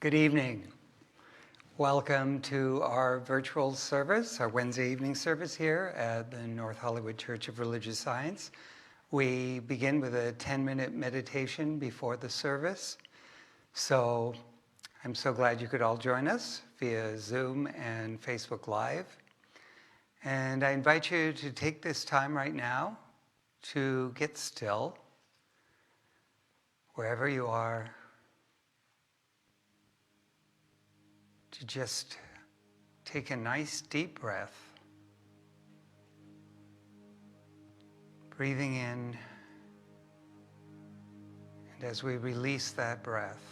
Good evening. Welcome to our virtual service, our Wednesday evening service here at the North Hollywood Church of Religious Science. We begin with a 10-minute meditation before the service. So I'm so glad you could all join us via Zoom and Facebook Live. And I invite you to take this time right now to get still, wherever you are, to just take a nice deep breath, breathing in, and as we release that breath,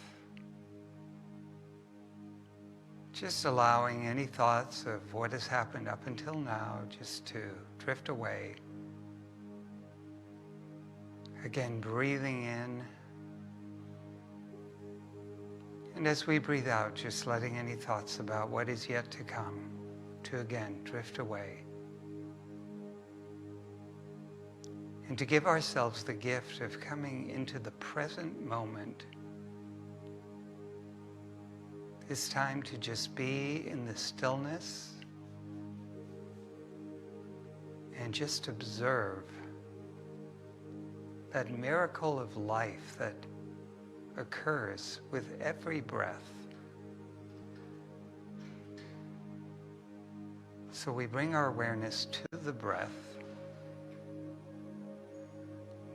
just allowing any thoughts of what has happened up until now just to drift away. Again, breathing in. And as we breathe out, just letting any thoughts about what is yet to come to again drift away. And to give ourselves the gift of coming into the present moment. This time to just be in the stillness and just observe that miracle of life that occurs with every breath. So we bring our awareness to the breath,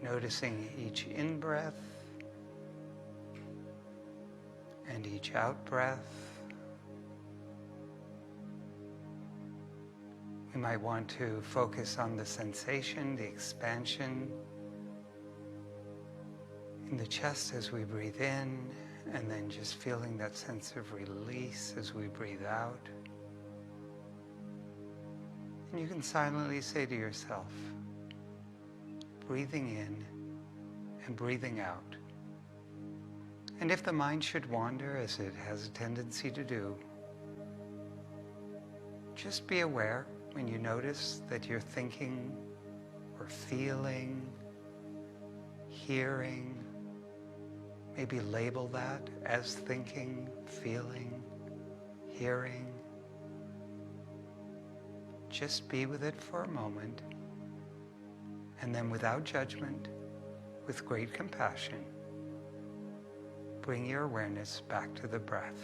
noticing each in-breath and each out-breath. We might want to focus on the sensation, the expansion in the chest as we breathe in, and then just feeling that sense of release as we breathe out. And you can silently say to yourself, breathing in and breathing out. And if the mind should wander, as it has a tendency to do, just be aware when you notice that you're thinking or feeling, hearing. Maybe label that as thinking, feeling, hearing. Just be with it for a moment, and then without judgment, with great compassion, bring your awareness back to the breath.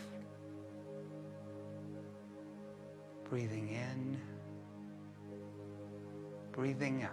Breathing in, breathing out.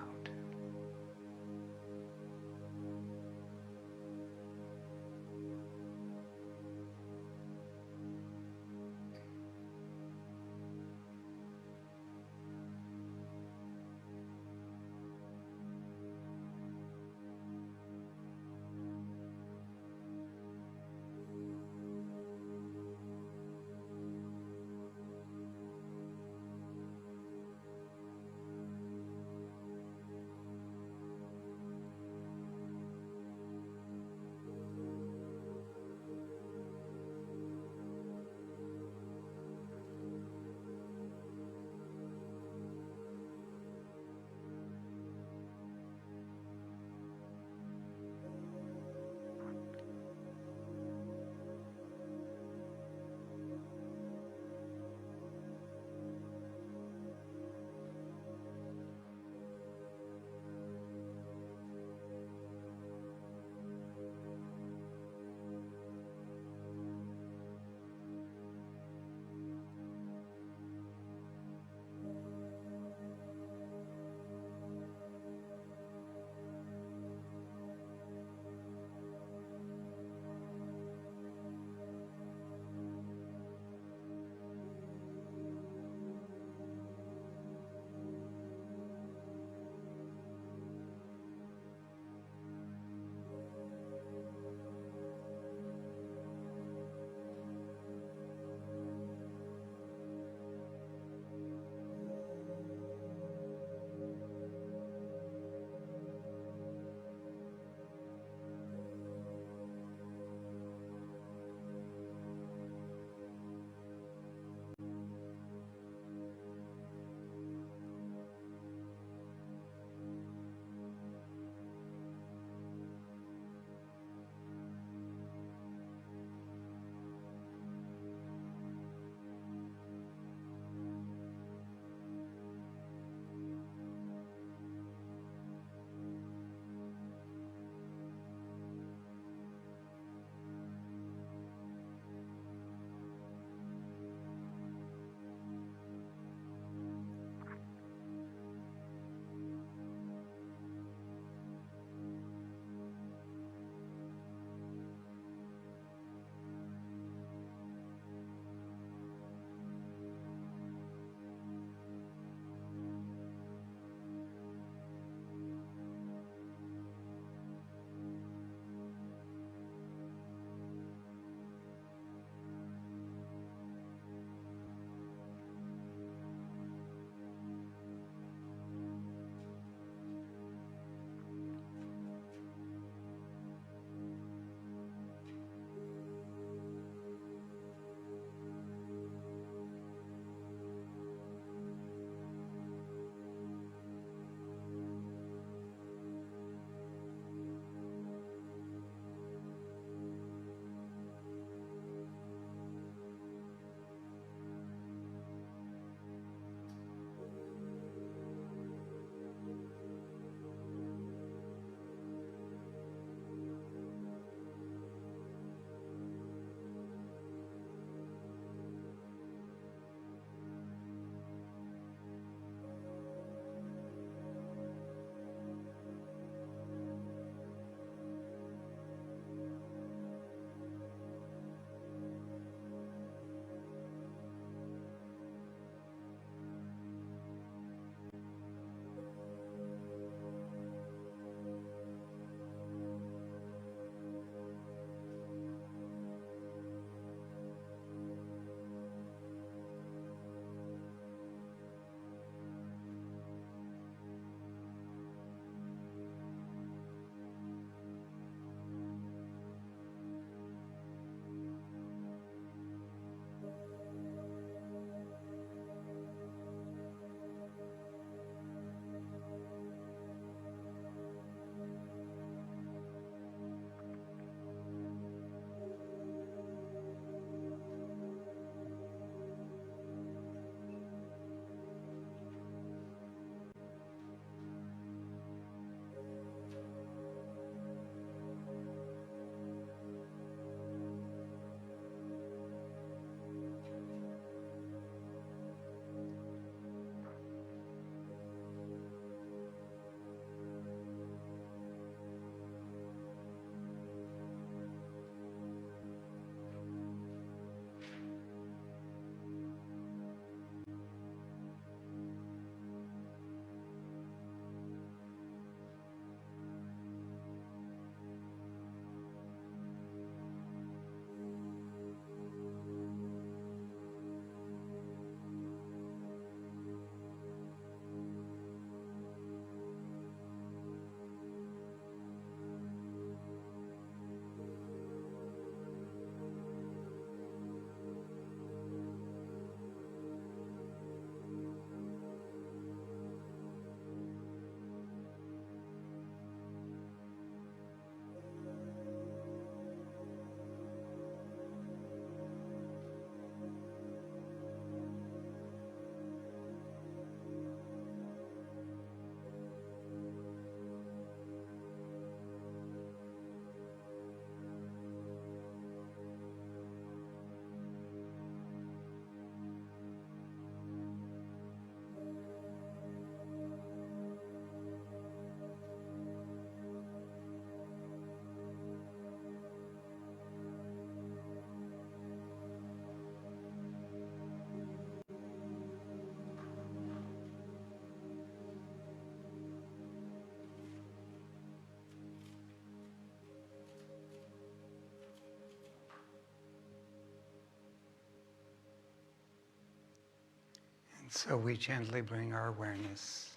So we gently bring our awareness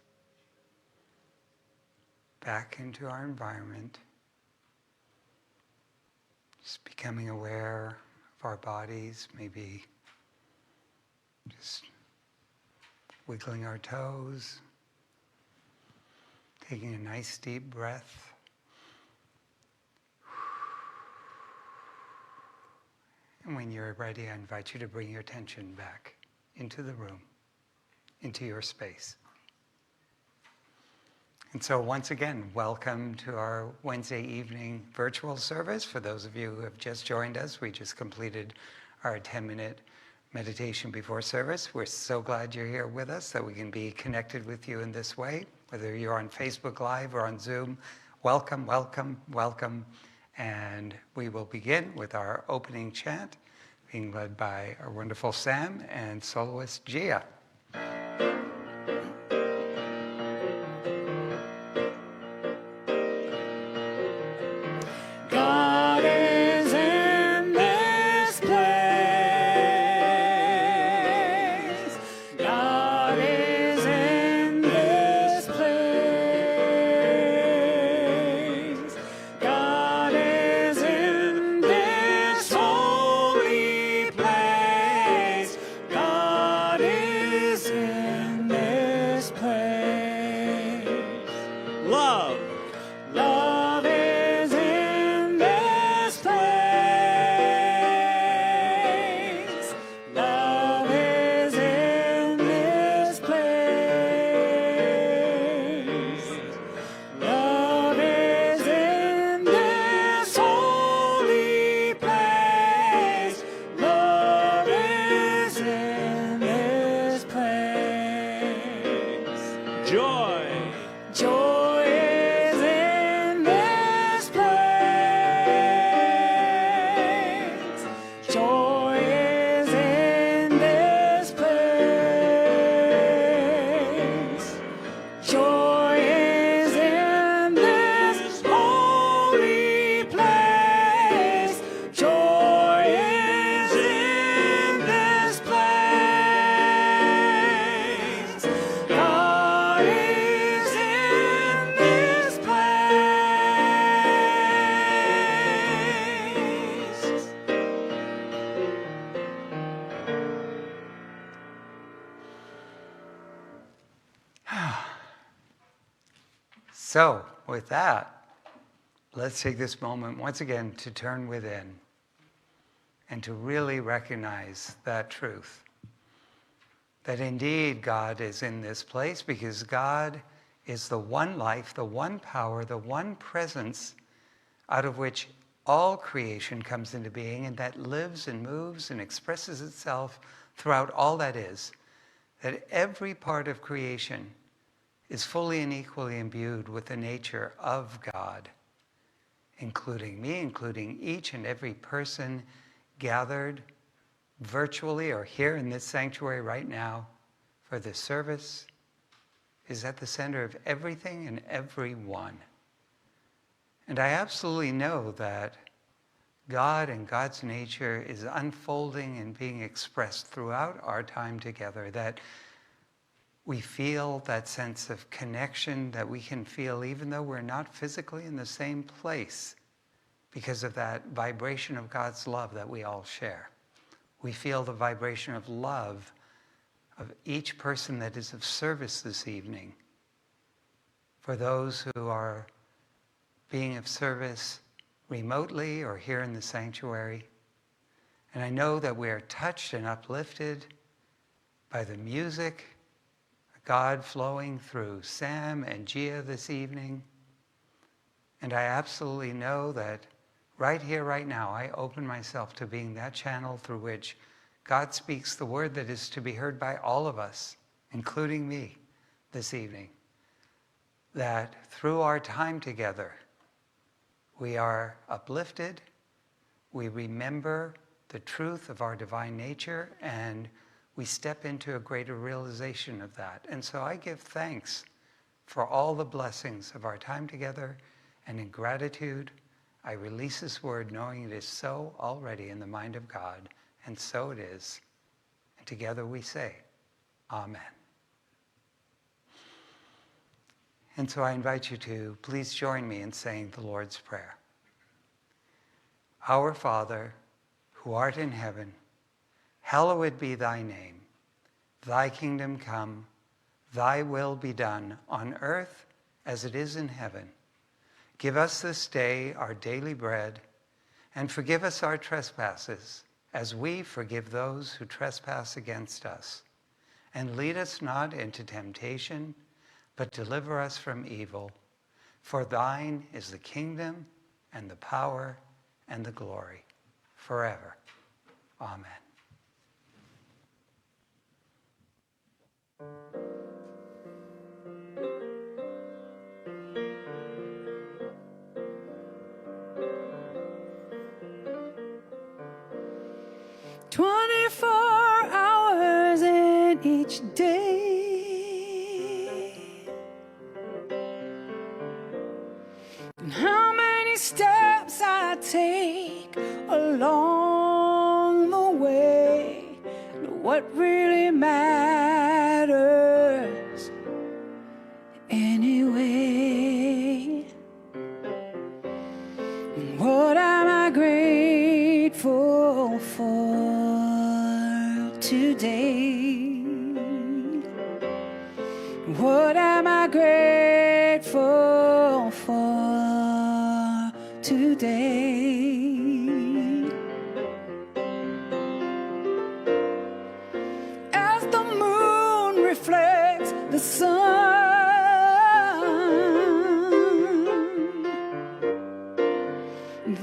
back into our environment, just becoming aware of our bodies, maybe just wiggling our toes, taking a nice deep breath. And when you're ready, I invite you to bring your attention back into the room, into your space. And so once again, welcome to our Wednesday evening virtual service. For those of you who have just joined us, we just completed our 10-minute meditation before service. We're so glad you're here with us, that we can be connected with you in this way. Whether you're on Facebook Live or on Zoom, welcome, welcome, welcome. And we will begin with our opening chant, being led by our wonderful Sam and soloist Gia. So, with that, let's take this moment once again to turn within and to really recognize that truth. That indeed God is in this place, because God is the one life, the one power, the one presence out of which all creation comes into being, and that lives and moves and expresses itself throughout all that is. That every part of creation is fully and equally imbued with the nature of God, including me, including each and every person gathered virtually or here in this sanctuary right now for this service, is at the center of everything and everyone. And I absolutely know that God and God's nature is unfolding and being expressed throughout our time together, that we feel that sense of connection that we can feel even though we're not physically in the same place, because of that vibration of God's love that we all share. We feel the vibration of love of each person that is of service this evening, for those who are being of service remotely or here in the sanctuary. And I know that we are touched and uplifted by the music, God flowing through Sam and Gia this evening. And I absolutely know that right here, right now, I open myself to being that channel through which God speaks the word that is to be heard by all of us, including me this evening. That through our time together, we are uplifted, we remember the truth of our divine nature, and we step into a greater realization of that. And so I give thanks for all the blessings of our time together, and in gratitude, I release this word knowing it is so already in the mind of God, and so it is. And together we say, Amen. And so I invite you to please join me in saying the Lord's Prayer. Our Father, who art in heaven, hallowed be thy name. Thy kingdom come, thy will be done on earth as it is in heaven. Give us this day our daily bread, and forgive us our trespasses, as we forgive those who trespass against us. And lead us not into temptation, but deliver us from evil. For thine is the kingdom, and the power, and the glory, forever. Amen. Hours in each day, and how many steps I take along the way, and what really matters anyway. And what am I grateful for today? What am I grateful for today? As the moon reflects the sun,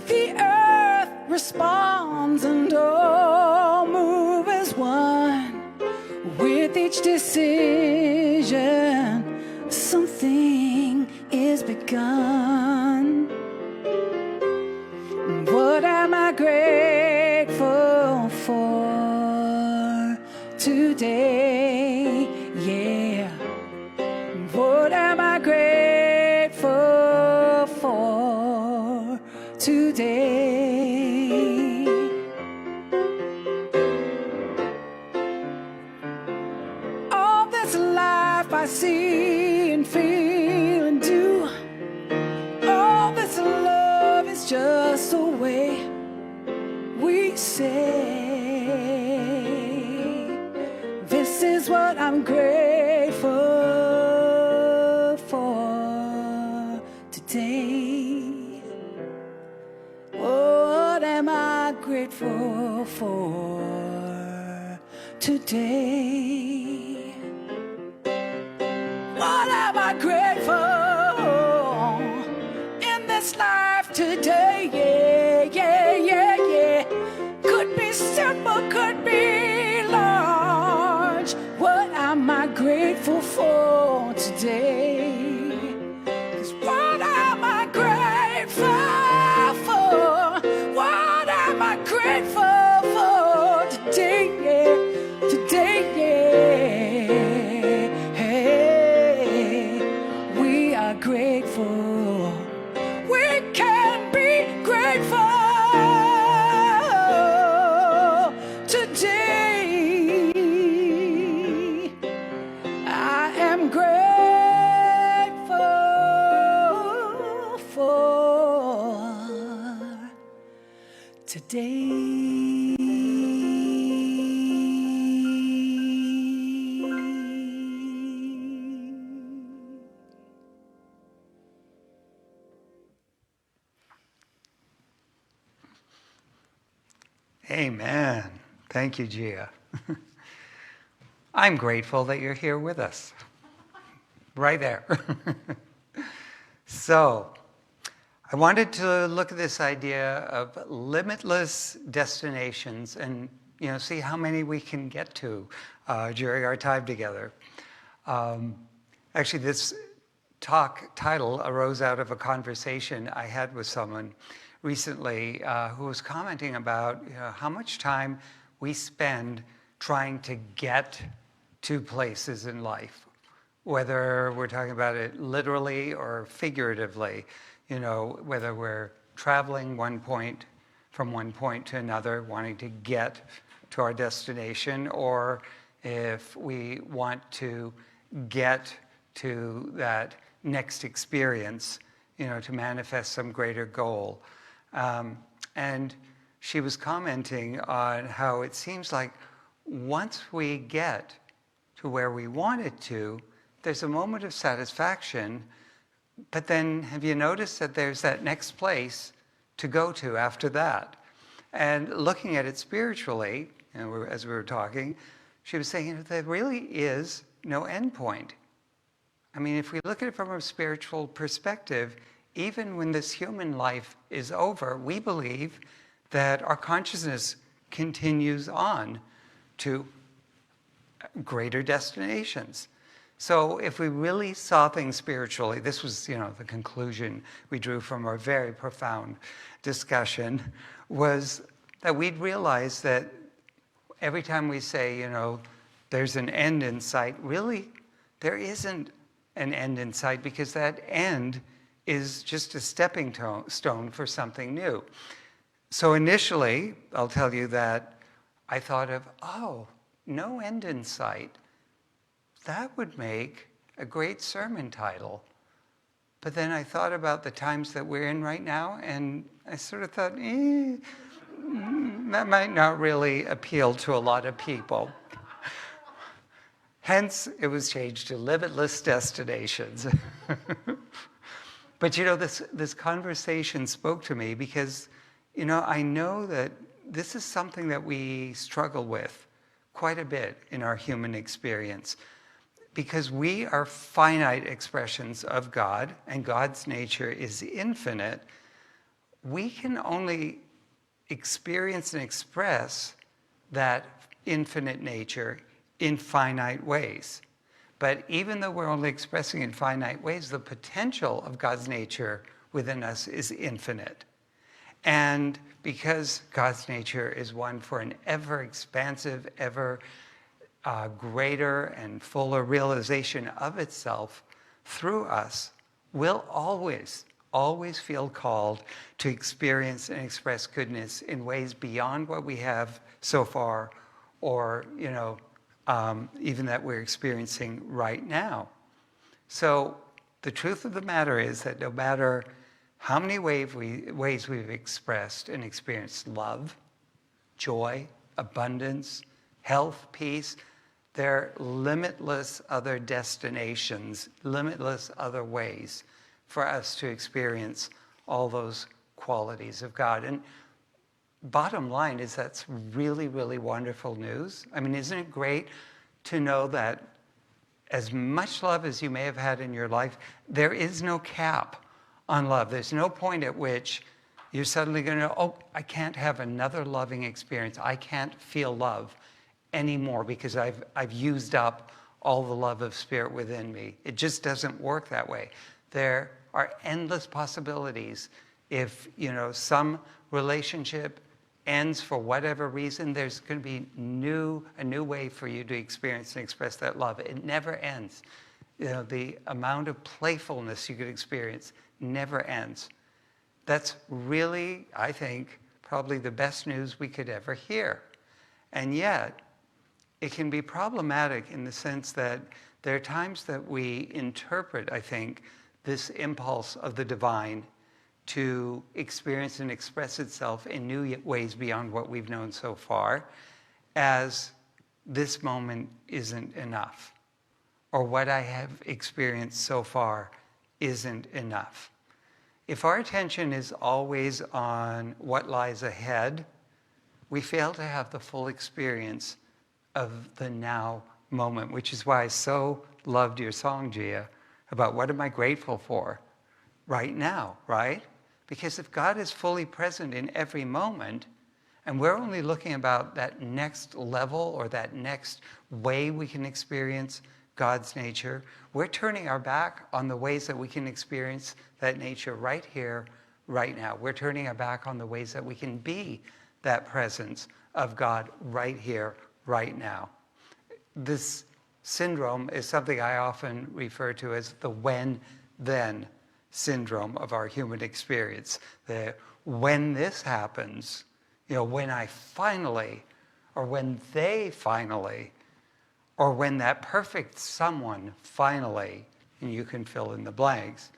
the earth responds and all move as one. With each decision, something is begun. What am I grateful for today? Yeah. What am I grateful for today? All this life I see and feel and do, all this love is just a way we say, this is what I'm grateful for today. What am I grateful for today? What am I grateful in this life today? Yeah, yeah, yeah, yeah. Could be simple, could be large. What am I grateful for today? 'Cause what am I grateful for? What am I grateful for today? Yeah, today, yeah. Hey, we are grateful. We can be grateful today. I am grateful for today. Amen. Thank you, Gia. I'm grateful that you're here with us. Right there. So, I wanted to look at this idea of limitless destinations and, see how many we can get to during our time together. Actually, this talk title arose out of a conversation I had with someone recently who was commenting about how much time we spend trying to get to places in life, whether we're talking about it literally or figuratively, whether we're traveling from one point to another, wanting to get to our destination, or if we want to get to that next experience, to manifest some greater goal. And she was commenting on how it seems like once we get to where we wanted to, there's a moment of satisfaction, but then have you noticed that there's that next place to go to after that? And looking at it spiritually, as we were talking, she was saying there really is no end point. I mean, if we look at it from a spiritual perspective, even when this human life is over, we believe that our consciousness continues on to greater destinations. So if we really saw things spiritually, this was, the conclusion we drew from our very profound discussion, was that we'd realize that every time we say, there's an end in sight, really, there isn't an end in sight, because that end is just a stepping stone for something new. So initially, I'll tell you that I thought of, no end in sight. That would make a great sermon title. But then I thought about the times that we're in right now, and I sort of thought, that might not really appeal to a lot of people. Hence, it was changed to Limitless Destinations. But this conversation spoke to me because, I know that this is something that we struggle with quite a bit in our human experience. Because we are finite expressions of God, and God's nature is infinite, we can only experience and express that infinite nature in finite ways. But even though we're only expressing in finite ways, the potential of God's nature within us is infinite. And because God's nature is one for an ever expansive, ever greater and fuller realization of itself through us, we'll always feel called to experience and express goodness in ways beyond what we have so far, or even that we're experiencing right now. So the truth of the matter is that no matter how many ways we've expressed and experienced love, joy, abundance, health, peace, there are limitless other destinations, limitless other ways for us to experience all those qualities of God. And bottom line is that's really, really wonderful news. I mean, isn't it great to know that as much love as you may have had in your life, there is no cap on love. There's no point at which you're suddenly going to, I can't have another loving experience. I can't feel love anymore because I've used up all the love of spirit within me. It just doesn't work that way. There are endless possibilities. If some relationship ends for whatever reason, there's going to be a new way for you to experience and express that love. It never ends. The amount of playfulness you could experience never ends. That's really, I think, probably the best news we could ever hear. And yet, it can be problematic in the sense that there are times that we interpret, I think, this impulse of the divine to experience and express itself in new ways beyond what we've known so far, as this moment isn't enough, or what I have experienced so far isn't enough. If our attention is always on what lies ahead, we fail to have the full experience of the now moment, which is why I so loved your song, Gia, about what am I grateful for right now, right? Because if God is fully present in every moment, and we're only looking about that next level or that next way we can experience God's nature, we're turning our back on the ways that we can experience that nature right here, right now. We're turning our back on the ways that we can be that presence of God right here, right now. This syndrome is something I often refer to as the when-then syndrome of our human experience. When this happens, when I finally, or when they finally, or when that perfect someone finally, and you can fill in the blanks,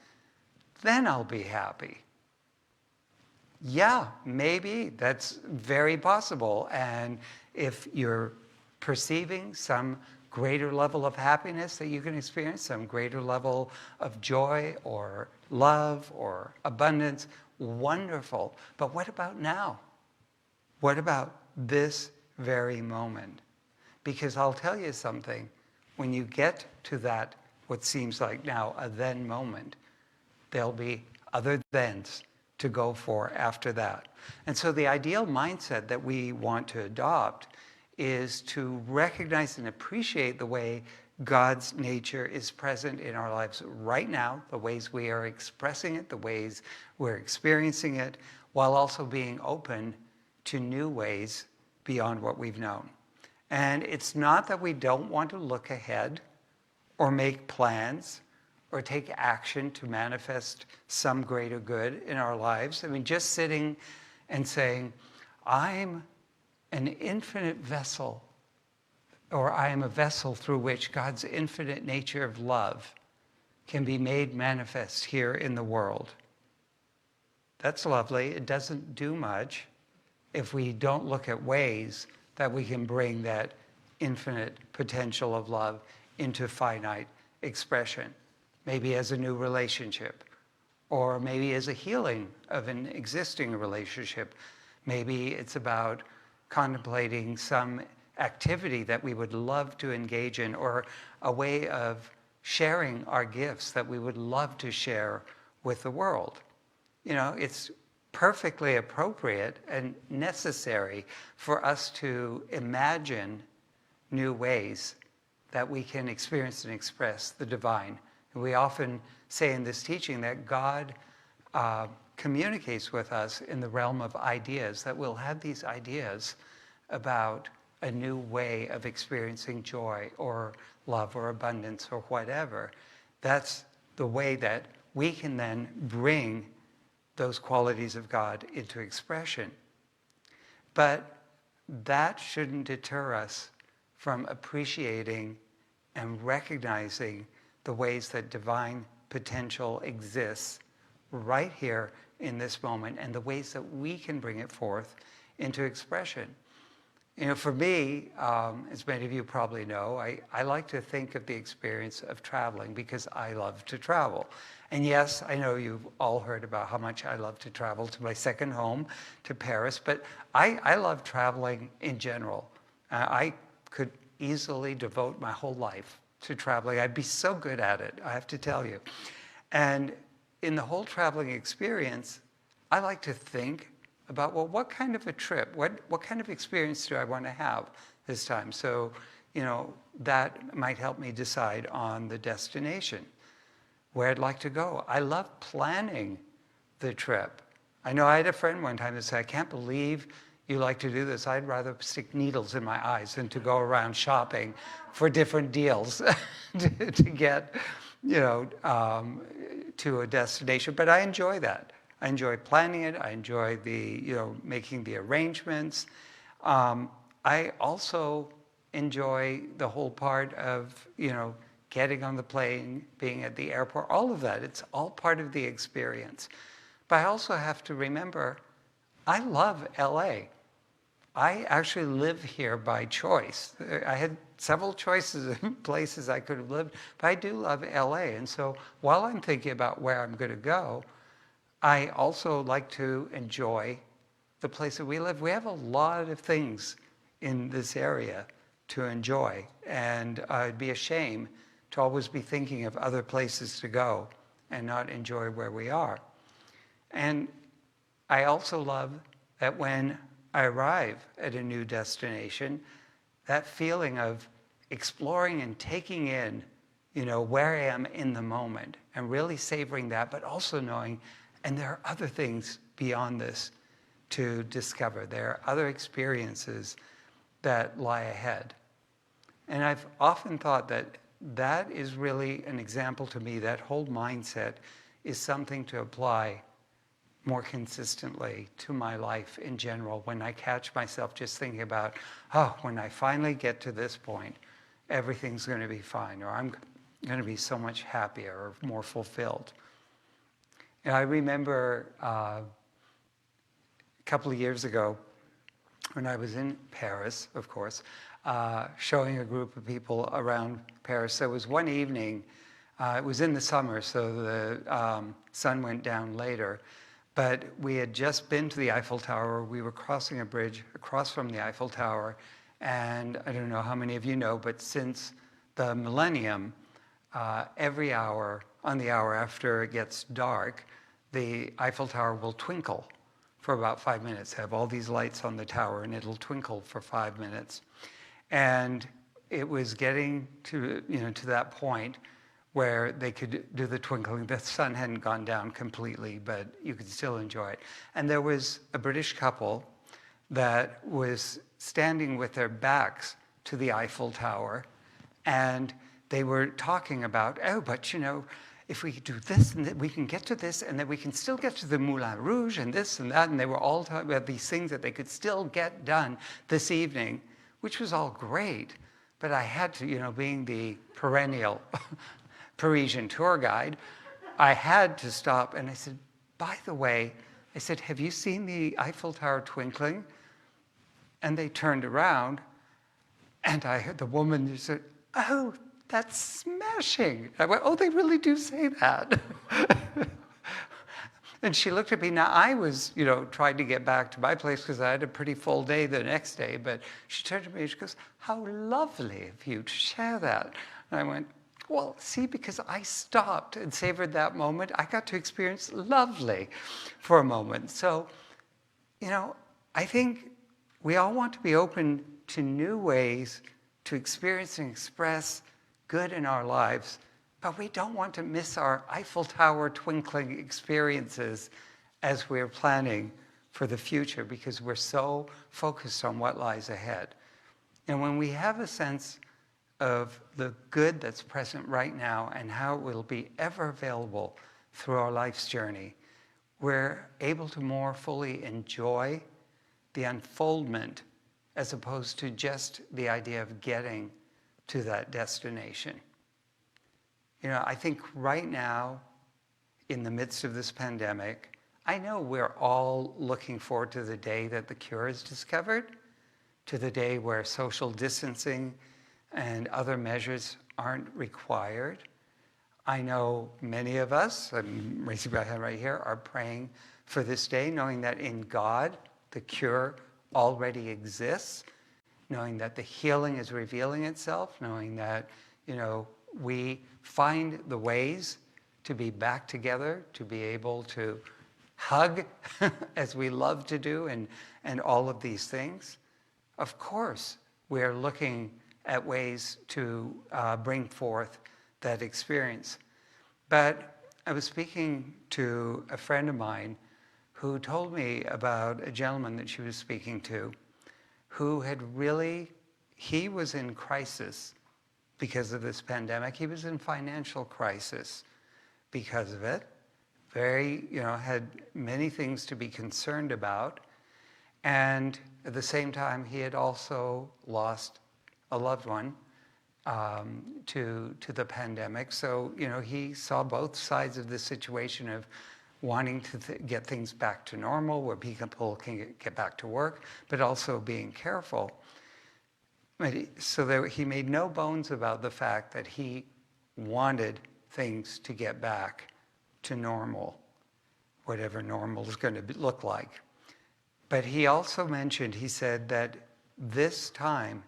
then I'll be happy. Yeah, maybe that's very possible. And if you're perceiving some greater level of happiness that you can experience, some greater level of joy or love or abundance, wonderful. But what about now? What about this very moment? Because I'll tell you something, when you get to that, what seems like now a then moment, there'll be other thens to go for after that. And so the ideal mindset that we want to adopt is to recognize and appreciate the way God's nature is present in our lives right now, the ways we are expressing it, the ways we're experiencing it, while also being open to new ways beyond what we've known. And it's not that we don't want to look ahead or make plans or take action to manifest some greater good in our lives. I mean, just sitting and saying, I'm an infinite vessel, or I am a vessel through which God's infinite nature of love can be made manifest here in the world. That's lovely. It doesn't do much if we don't look at ways that we can bring that infinite potential of love into finite expression. Maybe as a new relationship, or maybe as a healing of an existing relationship. Maybe it's about contemplating some activity that we would love to engage in, or a way of sharing our gifts that we would love to share with the world. You know, it's perfectly appropriate and necessary for us to imagine new ways that we can experience and express the divine. And we often say in this teaching that God communicates with us in the realm of ideas, that we'll have these ideas about a new way of experiencing joy or love or abundance or whatever. That's the way that we can then bring those qualities of God into expression. But that shouldn't deter us from appreciating and recognizing the ways that divine potential exists right here in this moment, and the ways that we can bring it forth into expression. You know, for me, as many of you probably know, I like to think of the experience of traveling because I love to travel. And yes, I know you've all heard about how much I love to travel to my second home, to Paris, but I love traveling in general. I could easily devote my whole life to traveling. I'd be so good at it, I have to tell you. And in the whole traveling experience, I like to think about, well, what kind of a trip, what kind of experience do I want to have this time? So, you know, that might help me decide on the destination, where I'd like to go. I love planning the trip. I know I had a friend one time that said, I can't believe you like to do this. I'd rather stick needles in my eyes than to go around shopping for different deals to get, you know, to a destination. But I enjoy that. I enjoy planning it. I enjoy the, you know, making the arrangements. I also enjoy the whole part of, you know, getting on the plane, being at the airport, all of that. It's all part of the experience. But I also have to remember, I love LA. I actually live here by choice. I had several choices of places I could have lived, but I do love LA. And so while I'm thinking about where I'm going to go, I also like to enjoy the place that we live. We have a lot of things in this area to enjoy, and it'd be a shame to always be thinking of other places to go and not enjoy where we are. And I also love that when I arrive at a new destination, that feeling of exploring and taking in, you know, where I am in the moment and really savoring that, but also knowing, and there are other things beyond this to discover. There are other experiences that lie ahead. And I've often thought that that is really an example to me, that whole mindset is something to apply more consistently to my life in general when I catch myself just thinking about, oh, when I finally get to this point, everything's going to be fine, or I'm going to be so much happier or more fulfilled. And I remember a couple of years ago, when I was in Paris, of course, showing a group of people around Paris. There was one evening, it was in the summer, so the sun went down later, but we had just been to the Eiffel Tower. We were crossing a bridge across from the Eiffel Tower, and I don't know how many of you know, but since the millennium, every hour, on the hour after it gets dark, the Eiffel Tower will twinkle for about 5 minutes, have all these lights on the tower, and it'll twinkle for 5 minutes. And it was getting to, to that point where they could do the twinkling. The sun hadn't gone down completely, but you could still enjoy it. And there was a British couple that was standing with their backs to the Eiffel Tower, and they were talking about, oh, but if we do this, and we can get to this, and then we can still get to the Moulin Rouge, and this and that, and they were all talking about these things that they could still get done this evening, which was all great. But I had to, being the perennial Parisian tour guide, I had to stop, and I said, by the way, I said, have you seen the Eiffel Tower twinkling? And they turned around, and I heard the woman said, oh, that's smashing. I went, oh, they really do say that. And she looked at me. Now, I was, trying to get back to my place because I had a pretty full day the next day. But she turned to me and she goes, how lovely of you to share that. And I went, well, see, because I stopped and savored that moment, I got to experience lovely for a moment. So, I think we all want to be open to new ways to experience and express good in our lives, but we don't want to miss our Eiffel Tower twinkling experiences as we're planning for the future, because we're so focused on what lies ahead. And when we have a sense of the good that's present right now and how it will be ever available through our life's journey, we're able to more fully enjoy the unfoldment as opposed to just the idea of getting to that destination. I think right now, in the midst of this pandemic, I know we're all looking forward to the day that the cure is discovered, to the day where social distancing and other measures aren't required. I know many of us, I'm raising my hand right here, are praying for this day, knowing that in God, the cure already exists, knowing that the healing is revealing itself, knowing that, we find the ways to be back together, to be able to hug as we love to do, and all of these things. Of course, we're looking at ways to bring forth that experience. But I was speaking to a friend of mine who told me about a gentleman that she was speaking to who had he was in crisis because of this pandemic. He was in financial crisis because of it. Had many things to be concerned about. And at the same time, he had also lost a loved one to the pandemic. So, he saw both sides of the situation of wanting to get things back to normal, where people can get back to work, but also being careful. So he made no bones about the fact that he wanted things to get back to normal, whatever normal is going to look like. But he also mentioned, he said that this time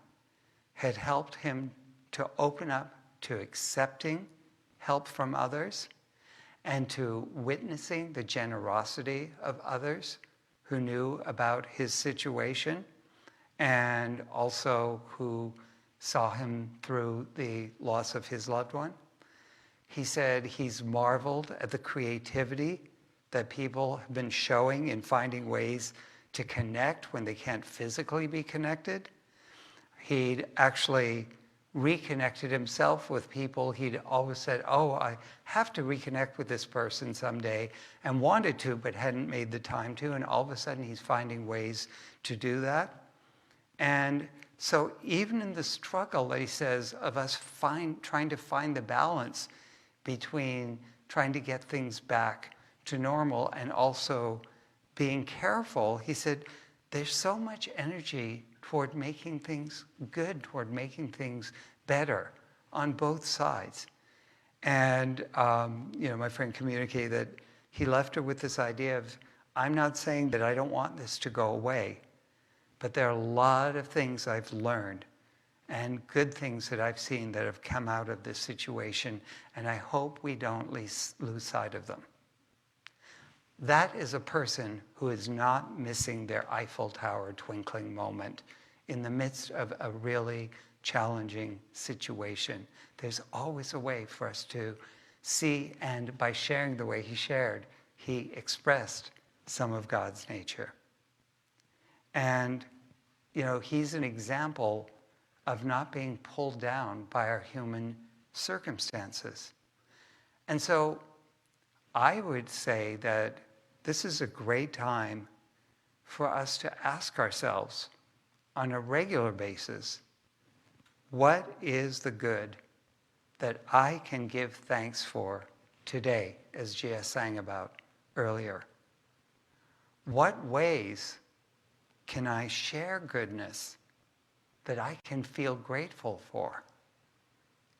had helped him to open up to accepting help from others and to witnessing the generosity of others who knew about his situation and also who saw him through the loss of his loved one. He said he's marveled at the creativity that people have been showing in finding ways to connect when they can't physically be connected. He'd actually reconnected himself with people. He'd always said, oh, I have to reconnect with this person someday, and wanted to, but hadn't made the time to. And all of a sudden, he's finding ways to do that. And So even in the struggle that he says of us trying to find the balance between trying to get things back to normal and also being careful, he said, there's so much energy toward making things good, toward making things better on both sides. And, my friend communicated that he left her with this idea of, I'm not saying that I don't want this to go away, but there are a lot of things I've learned and good things that I've seen that have come out of this situation, and I hope we don't lose sight of them. That is a person who is not missing their Eiffel Tower twinkling moment in the midst of a really challenging situation. There's always a way for us to see, and by sharing the way he shared, he expressed some of God's nature. And, he's an example of not being pulled down by our human circumstances. And so I would say that this is a great time for us to ask ourselves on a regular basis, what is the good that I can give thanks for today, as Gia sang about earlier? What ways can I share goodness that I can feel grateful for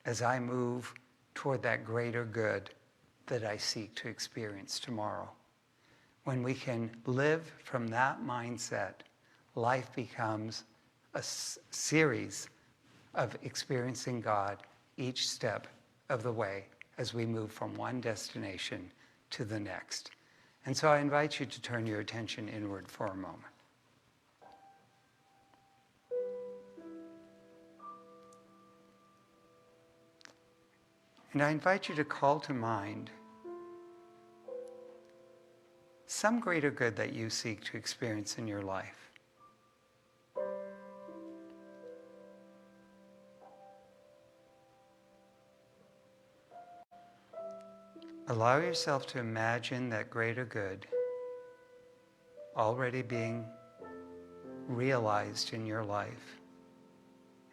as I move toward that greater good that I seek to experience tomorrow? When we can live from that mindset, life becomes a series of experiencing God each step of the way as we move from one destination to the next. And so I invite you to turn your attention inward for a moment. And I invite you to call to mind some greater good that you seek to experience in your life. Allow yourself to imagine that greater good already being realized in your life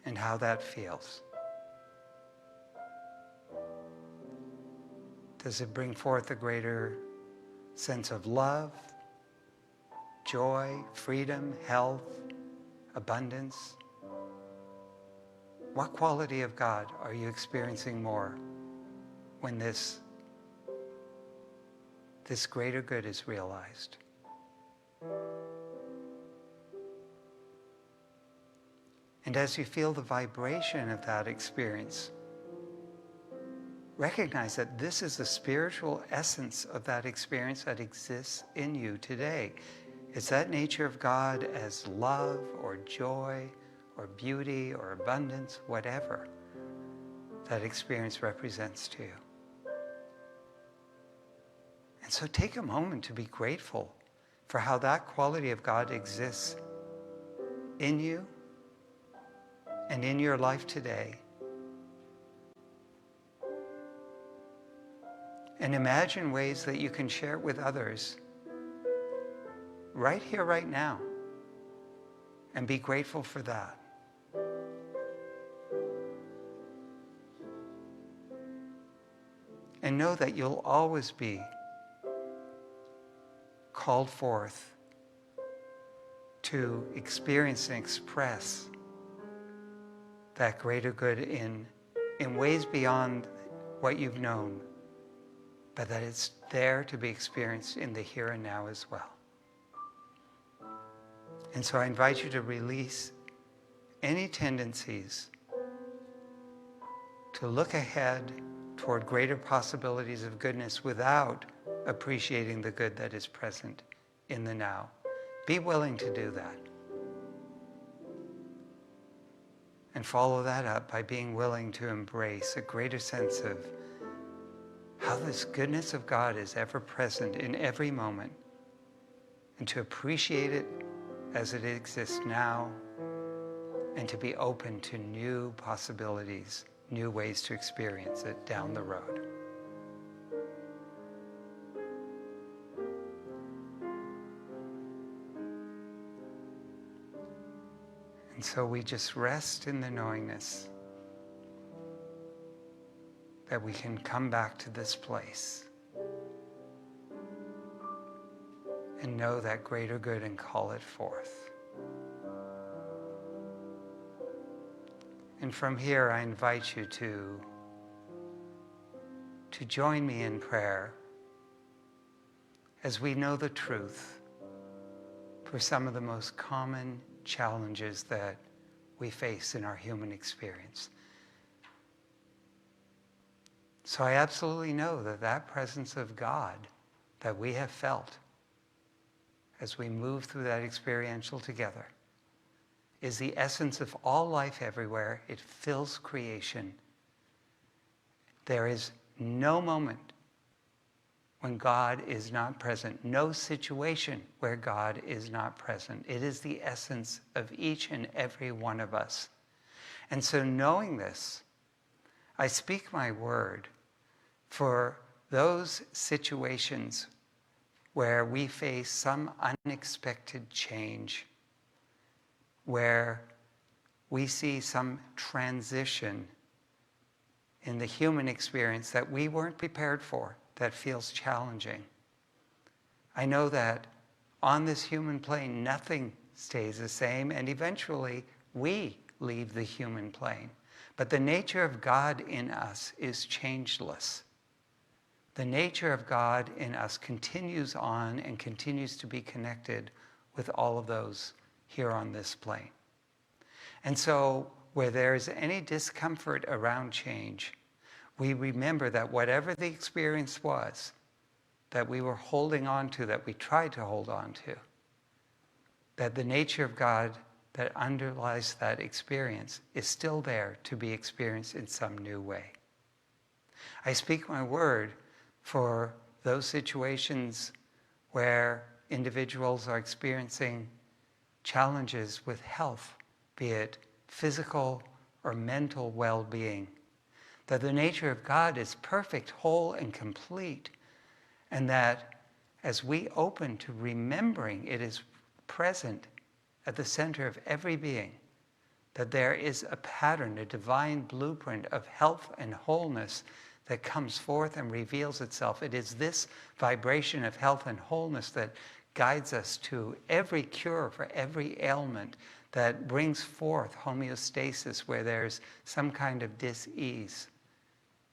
and how that feels. Does it bring forth a greater sense of love, joy, freedom, health, abundance? What quality of God are you experiencing more when this greater good is realized? And as you feel the vibration of that experience, recognize that this is the spiritual essence of that experience that exists in you today. It's that nature of God as love or joy or beauty or abundance, whatever that experience represents to you. And so take a moment to be grateful for how that quality of God exists in you and in your life today. And imagine ways that you can share it with others right here, right now, and be grateful for that. And know that you'll always be called forth to experience and express that greater good in ways beyond what you've known, but that it's there to be experienced in the here and now as well. And so I invite you to release any tendencies to look ahead toward greater possibilities of goodness without appreciating the good that is present in the now. Be willing to do that. And follow that up by being willing to embrace a greater sense of how this goodness of God is ever present in every moment, and to appreciate it as it exists now, and to be open to new possibilities, new ways to experience it down the road. And And so we just rest in the knowingness that we can come back to this place and know that greater good and call it forth. And from here, I invite you to join me in prayer as we know the truth for some of the most common challenges that we face in our human experience. So I absolutely know that that presence of God that we have felt as we move through that experiential together is the essence of all life everywhere. It fills creation. There is no moment when God is not present, no situation where God is not present. It is the essence of each and every one of us. And so knowing this, I speak my word for those situations where we face some unexpected change, where we see some transition in the human experience that we weren't prepared for, that feels challenging. I know that on this human plane, nothing stays the same, and eventually we leave the human plane. But the nature of God in us is changeless. The nature of God in us continues on and continues to be connected with all of those here on this plane. And so where there's any discomfort around change, we remember that whatever the experience was that we were holding on to, that we tried to hold on to, that the nature of God that underlies that experience is still there to be experienced in some new way. I speak my word for those situations where individuals are experiencing challenges with health, be it physical or mental well-being, that the nature of God is perfect, whole, and complete, and that as we open to remembering it is present at the center of every being, that there is a pattern, a divine blueprint of health and wholeness that comes forth and reveals itself. It is this vibration of health and wholeness that guides us to every cure for every ailment, that brings forth homeostasis where there's some kind of dis-ease.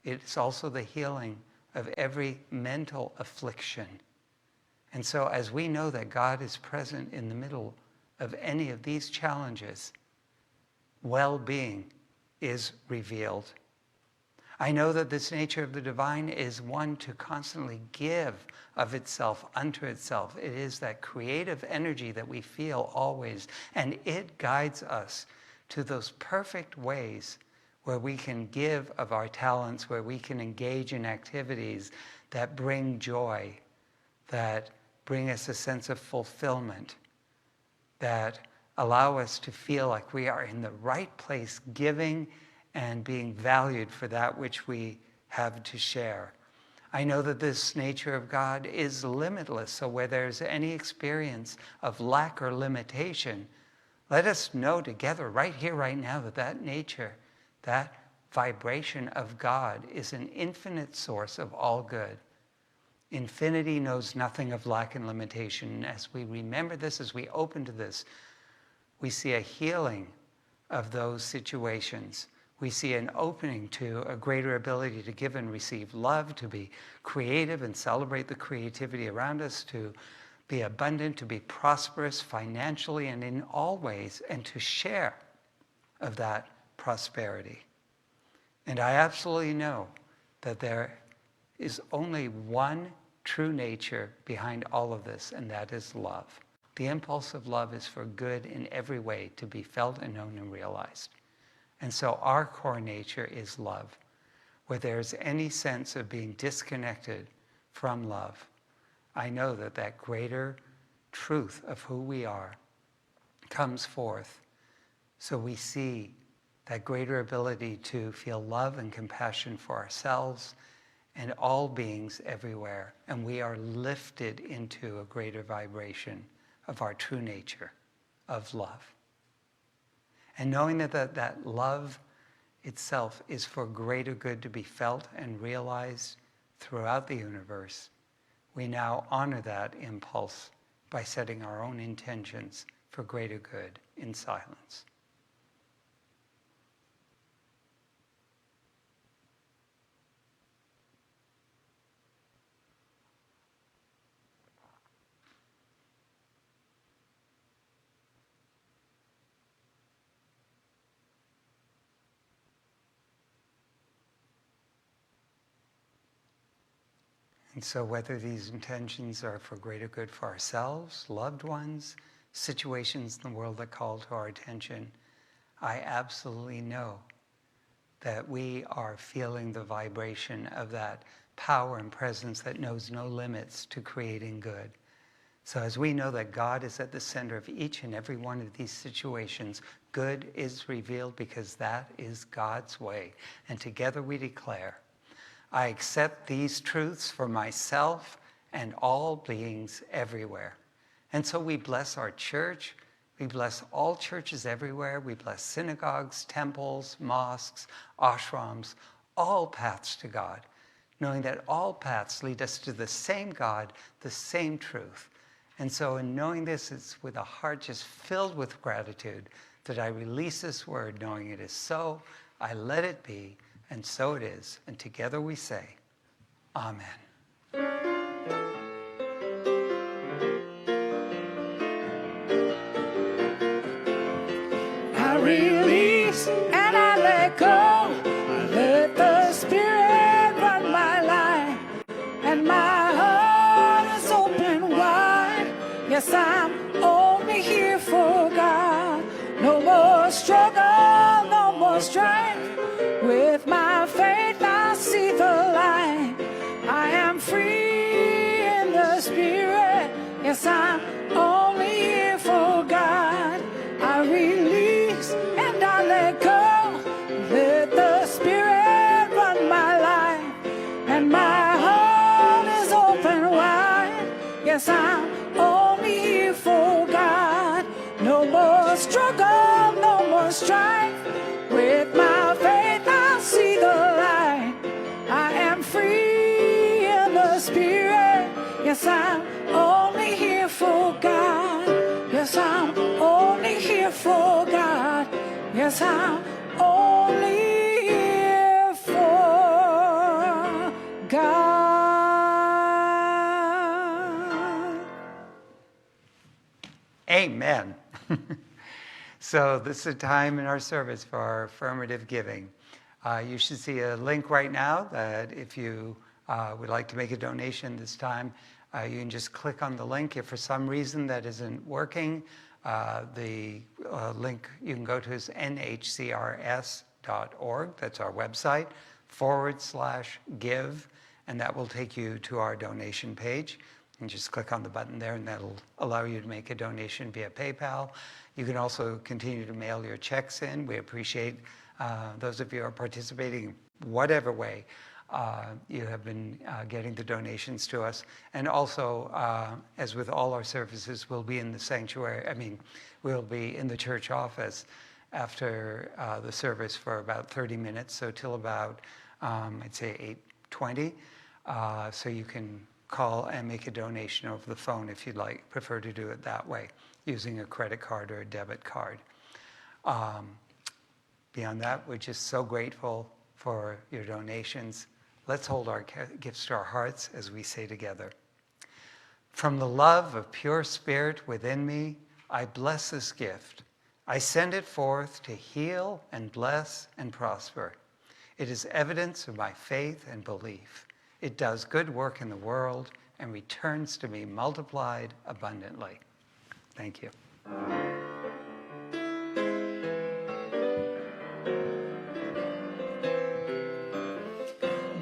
It's also the healing of every mental affliction. And so as we know that God is present in the middle of any of these challenges, well-being is revealed. I know that this nature of the divine is one to constantly give of itself unto itself. It is that creative energy that we feel always, and it guides us to those perfect ways where we can give of our talents, where we can engage in activities that bring joy, that bring us a sense of fulfillment, that allow us to feel like we are in the right place, giving and being valued for that which we have to share. I know that this nature of God is limitless, so where there's any experience of lack or limitation, let us know together right here, right now, that that nature, that vibration of God is an infinite source of all good. Infinity knows nothing of lack and limitation. And as we remember this, as we open to this, we see a healing of those situations. We see an opening to a greater ability to give and receive love, to be creative and celebrate the creativity around us, to be abundant, to be prosperous financially and in all ways, and to share of that prosperity. And I absolutely know that there is only one true nature behind all of this, and that is love. The impulse of love is for good in every way, to be felt and known and realized. And so our core nature is love. Where there's any sense of being disconnected from love, I know that that greater truth of who we are comes forth. So we see that greater ability to feel love and compassion for ourselves and all beings everywhere. And we are lifted into a greater vibration of our true nature of love. And knowing that love itself is for greater good to be felt and realized throughout the universe, we now honor that impulse by setting our own intentions for greater good in silence. And so whether these intentions are for greater good for ourselves, loved ones, situations in the world that call to our attention, I absolutely know that we are feeling the vibration of that power and presence that knows no limits to creating good. So as we know that God is at the center of each and every one of these situations, good is revealed because that is God's way. And together we declare, I accept these truths for myself and all beings everywhere. And so we bless our church. We bless all churches everywhere. We bless synagogues, temples, mosques, ashrams, all paths to God, knowing that all paths lead us to the same God, the same truth. And so in knowing this, it's with a heart just filled with gratitude that I release this word, knowing it is so, I let it be, and so it is. And together we say, Amen. I release and I let go. I let the Spirit run my life, and my heart is open wide. Yes, I'm only here for God. No more struggle, no more strife. With my faith, I see the light. I am free in the Spirit. Yes, I'm only here for God. I release and I let go. Let the Spirit run my life, and my heart is open wide. Yes, I'm only here for God. No more struggle, no more strife. With my faith, I see the light. I am free in the Spirit. Yes, I'm only here for God. Yes, I'm only here for God. Yes, I'm only here for God. Amen. So this is a time in our service for our affirmative giving. You should see a link right now that if you would like to make a donation this time, you can just click on the link. If for some reason that isn't working, the link you can go to is NHCRS.org. That's our website, /give, and that will take you to our donation page. And just click on the button there, and that'll allow you to make a donation via PayPal. You can also continue to mail your checks in. We appreciate those of you who are participating in whatever way you have been getting the donations to us. And also, as with all our services, we'll be in the sanctuary. We'll be in the church office after the service for about 30 minutes, so till about, I'd say 8:20. So you can call and make a donation over the phone if you'd prefer to do it that way, using a credit card or a debit card. Beyond that, we're just so grateful for your donations. Let's hold our gifts to our hearts as we say together. From the love of pure spirit within me, I bless this gift. I send it forth to heal and bless and prosper. It is evidence of my faith and belief. It does good work in the world and returns to me multiplied abundantly. Thank you.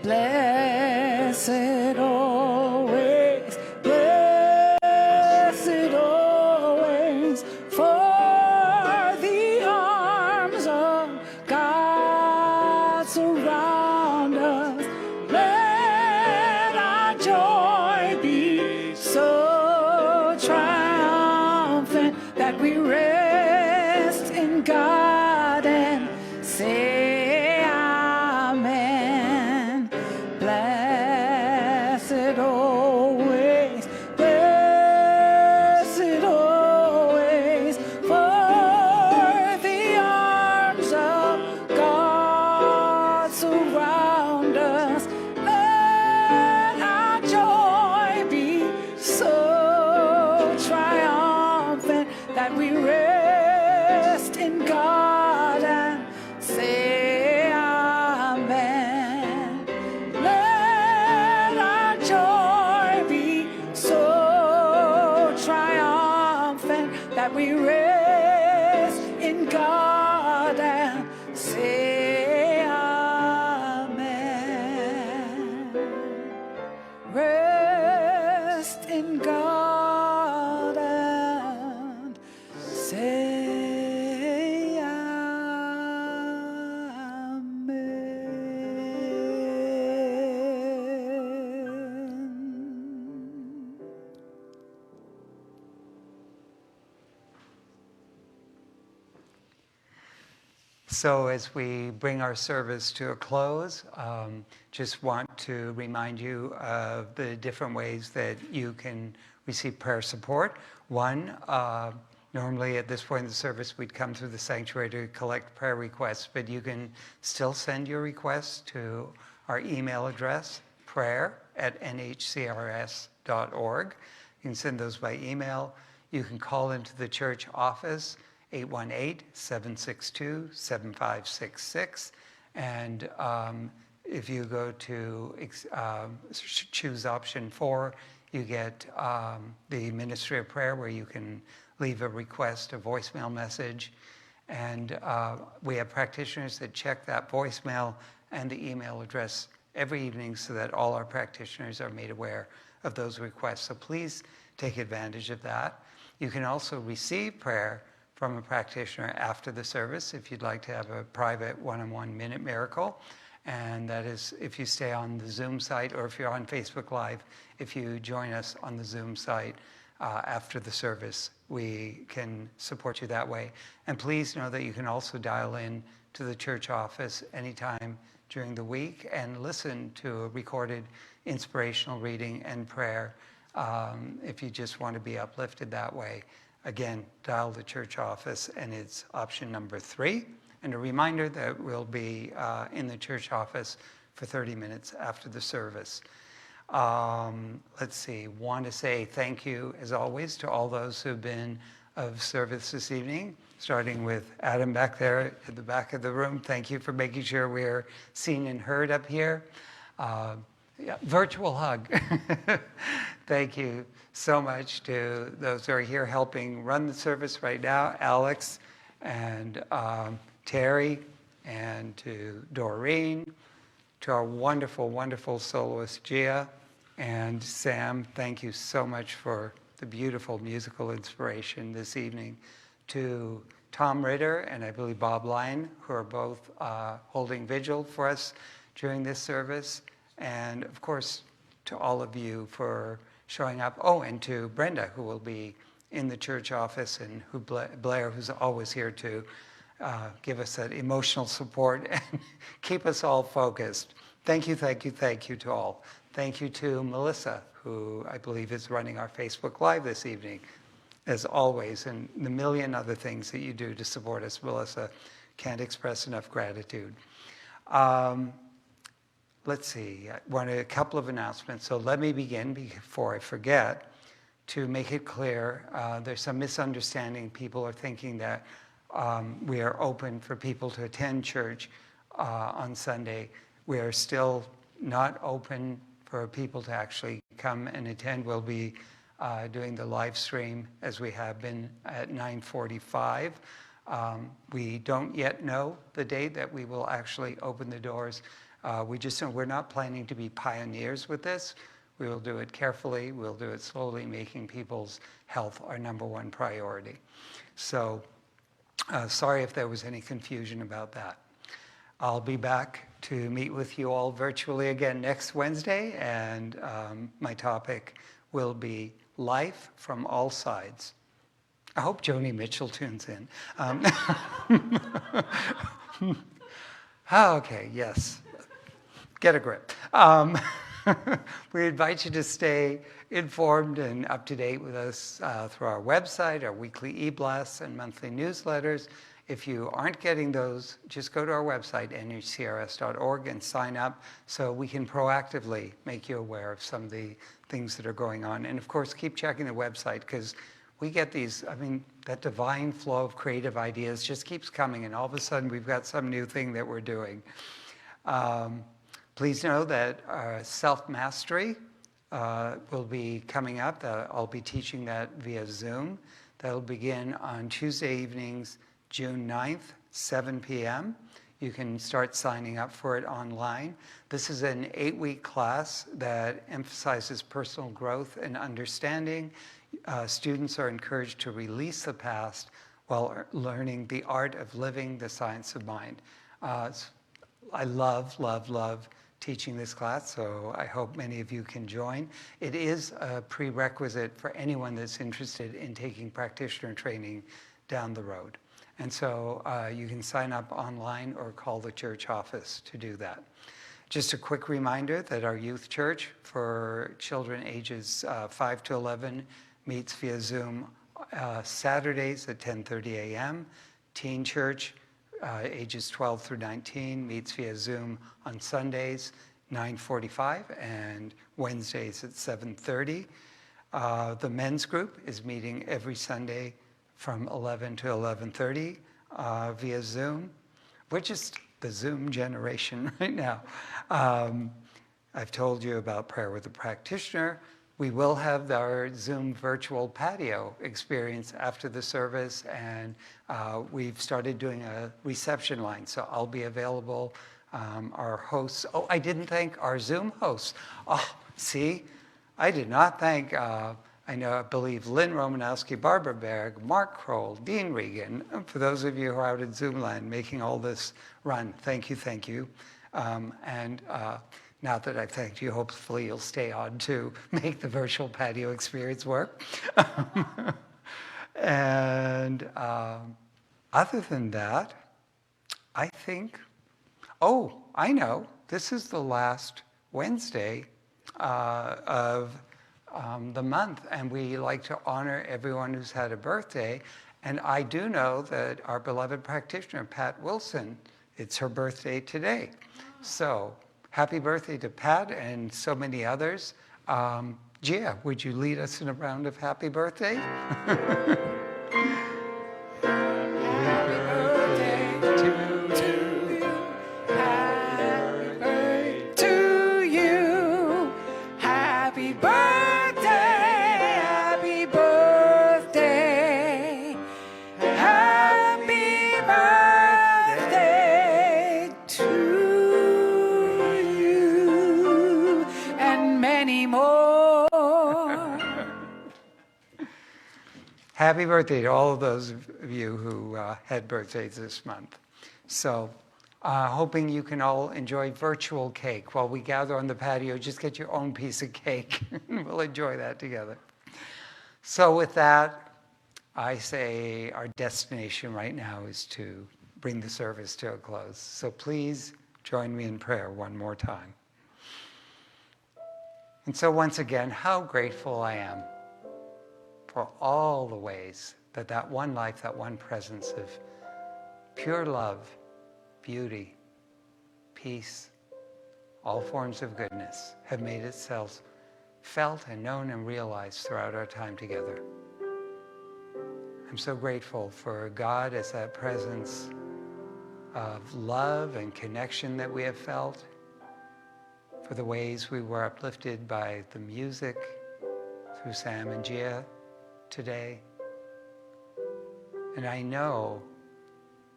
Blessed always, blessed always, for the arms of God surround us. Let our joy be so triumphant that we rest in God. we rest in God and say amen. Rest in God and say amen. So as we bring our service to a close, just want to remind you of the different ways that you can receive prayer support. One, normally at this point in the service, we'd come through the sanctuary to collect prayer requests, but you can still send your requests to our email address, prayer@nhcrs.org. You can send those by email. You can call into the church office, 818-762-7566. And if you go to choose option 4, you get the Ministry of Prayer, where you can leave a request, a voicemail message. And we have practitioners that check that voicemail and the email address every evening so that all our practitioners are made aware of those requests. So please take advantage of that. You can also receive prayer from a practitioner after the service if you'd like to have a private one-on-one minute miracle. And that is if you stay on the Zoom site, or if you're on Facebook Live, if you join us on the Zoom site after the service, we can support you that way. And please know that you can also dial in to the church office anytime during the week and listen to a recorded inspirational reading and prayer if you just want to be uplifted that way. Again, dial the church office, and it's option number 3. And a reminder that we'll be in the church office for 30 minutes after the service. Let's see, want to say thank you, as always, to all those who've been of service this evening, starting with Adam back there at the back of the room. Thank you for making sure we're seen and heard up here. Yeah, virtual hug. Thank you so much to those who are here helping run the service right now, Alex and Terry, and to Doreen, to our wonderful, wonderful soloist Gia, and Sam. Thank you so much for the beautiful musical inspiration this evening. To Tom Ritter and I believe Bob Lyon, who are both holding vigil for us during this service. And of course, to all of you for showing up. Oh, and to Brenda, who will be in the church office, and who Blair, who's always here to give us that emotional support and keep us all focused. Thank you, thank you, thank you to all. Thank you to Melissa, who I believe is running our Facebook Live this evening, as always, and the million other things that you do to support us, Melissa. Can't express enough gratitude. Let's see, I wanted a couple of announcements. So let me begin before I forget to make it clear. There's some misunderstanding. People are thinking that we are open for people to attend church on Sunday. We are still not open for people to actually come and attend. We'll be doing the live stream as we have been at 9:45. We don't yet know the date that we will actually open the doors. We're not planning to be pioneers with this. We will do it carefully. We'll do it slowly, making people's health our #1 priority. So sorry if there was any confusion about that. I'll be back to meet with you all virtually again next Wednesday, and my topic will be life from all sides. I hope Joni Mitchell tunes in. Okay, yes. Get a grip. We invite you to stay informed and up to date with us through our website, our weekly e-blasts, and monthly newsletters. If you aren't getting those, just go to our website, NHCRS.org, and sign up so we can proactively make you aware of some of the things that are going on. And of course, keep checking the website, because we get these, that divine flow of creative ideas just keeps coming, and all of a sudden we've got some new thing that we're doing. Please know that self-mastery will be coming up. I'll be teaching that via Zoom. That'll begin on Tuesday evenings, June 9th, 7 p.m. You can start signing up for it online. This is an 8-week class that emphasizes personal growth and understanding. Students are encouraged to release the past while learning the art of living the science of mind. I love, love, love teaching this class, so I hope many of you can join. It is a prerequisite for anyone that's interested in taking practitioner training down the road. And so you can sign up online or call the church office to do that. Just a quick reminder that our youth church for children ages 5 to 11 meets via Zoom Saturdays at 10:30 a.m. Teen church ages 12 through 19 meets via Zoom on Sundays 9:45 and Wednesdays at 7:30. The men's group is meeting every Sunday from 11 to 11:30 via Zoom. We're just the Zoom generation right now. I've told you about Prayer with a Practitioner. We will have our Zoom virtual patio experience after the service, and we've started doing a reception line, so I'll be available. Our hosts, I didn't thank our Zoom hosts. See, I did not thank, I believe Lynn Romanowski, Barbara Berg, Mark Kroll, Dean Regan, for those of you who are out at Zoom land making all this run, thank you, thank you. Now that I've thanked you, hopefully you'll stay on to make the virtual patio experience work. And other than that, I think, I know, this is the last Wednesday of the month, and we like to honor everyone who's had a birthday. And I do know that our beloved practitioner, Pat Wilson, it's her birthday today. So happy birthday to Pat and so many others. Gia, would you lead us in a round of happy birthday? Happy birthday to all of those of you who had birthdays this month. So hoping you can all enjoy virtual cake while we gather on the patio. Just get your own piece of cake and we'll enjoy that together. So with that, I say our destination right now is to bring the service to a close. So please join me in prayer one more time. And so once again, how grateful I am for all the ways that that one life, that one presence of pure love, beauty, peace, all forms of goodness have made itself felt and known and realized throughout our time together. I'm so grateful for God as that presence of love and connection that we have felt, for the ways we were uplifted by the music through Sam and Gia today. And I know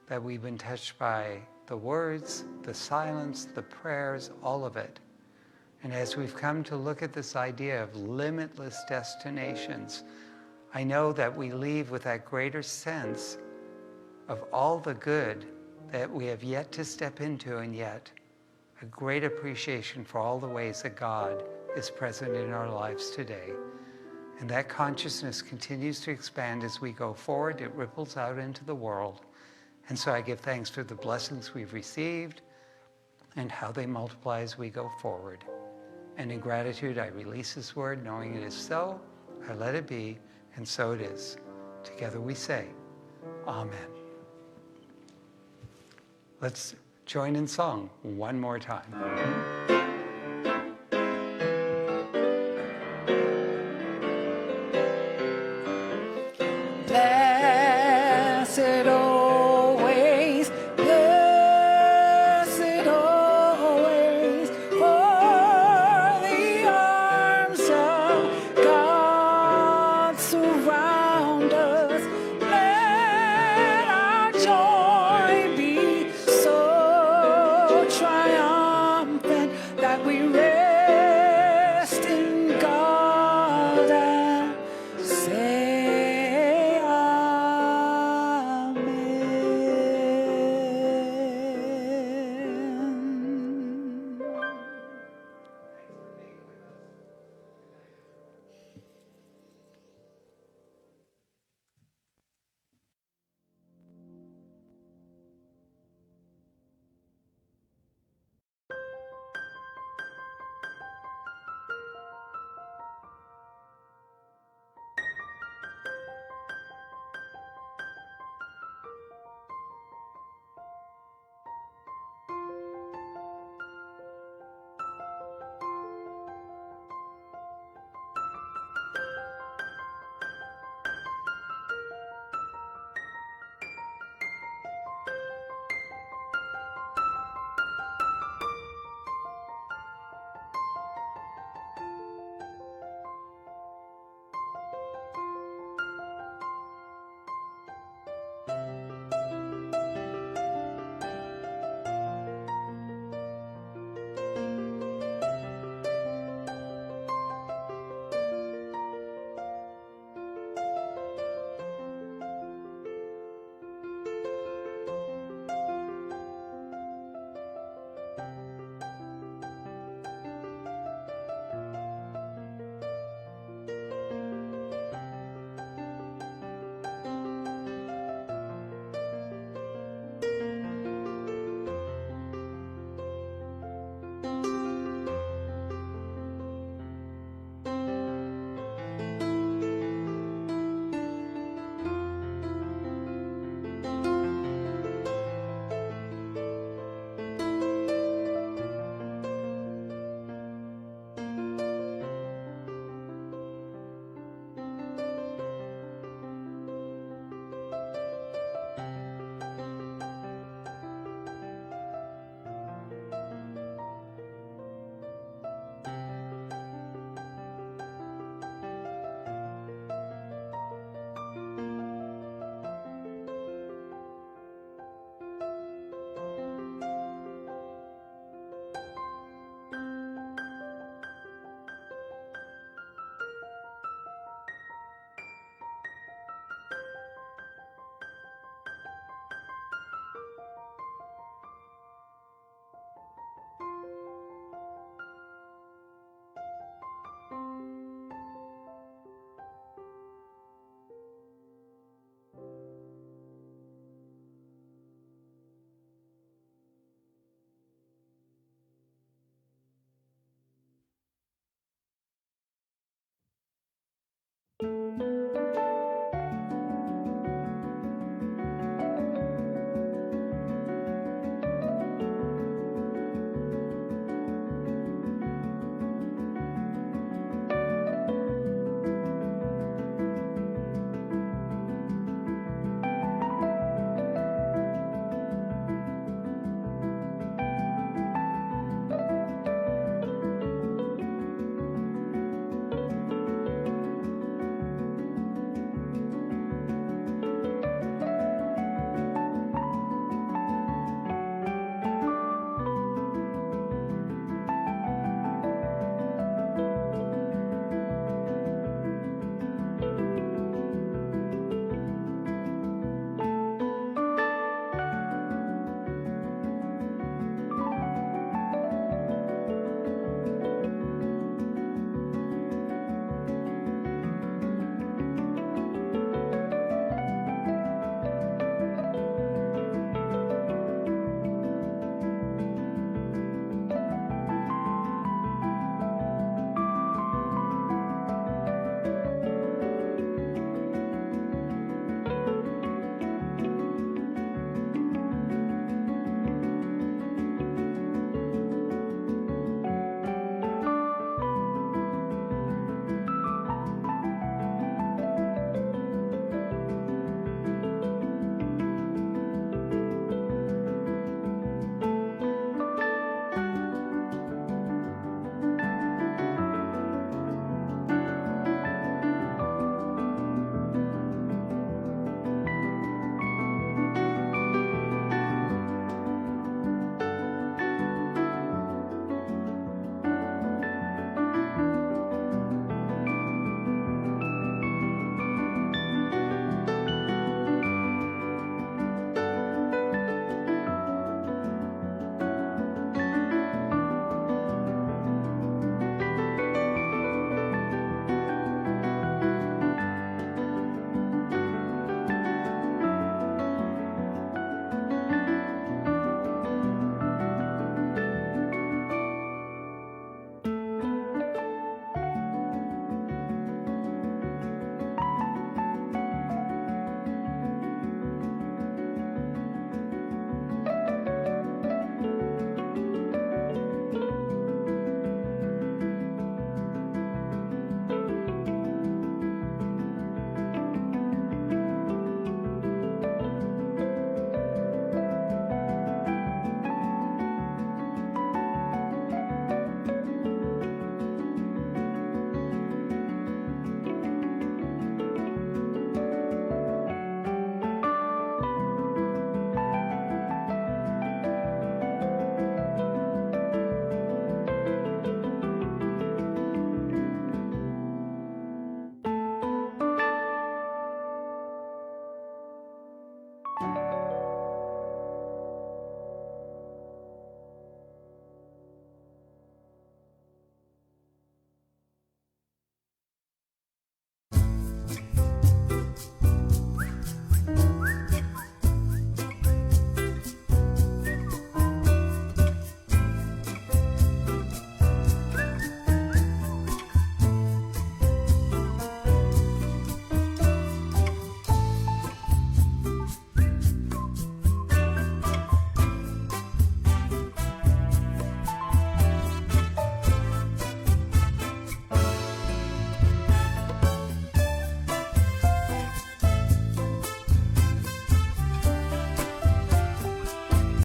that we've been touched by the words, the silence, the prayers, all of it. And as we've come to look at this idea of limitless destinations, I know that we leave with that greater sense of all the good that we have yet to step into, and yet a great appreciation for all the ways that God is present in our lives today. And that consciousness continues to expand as we go forward. It ripples out into the world. And so I give thanks for the blessings we've received and how they multiply as we go forward. And in gratitude, I release this word, knowing it is so, I let it be, and so it is. Together we say, Amen. Let's join in song one more time. Blessed always, for the arms of God surround us. all that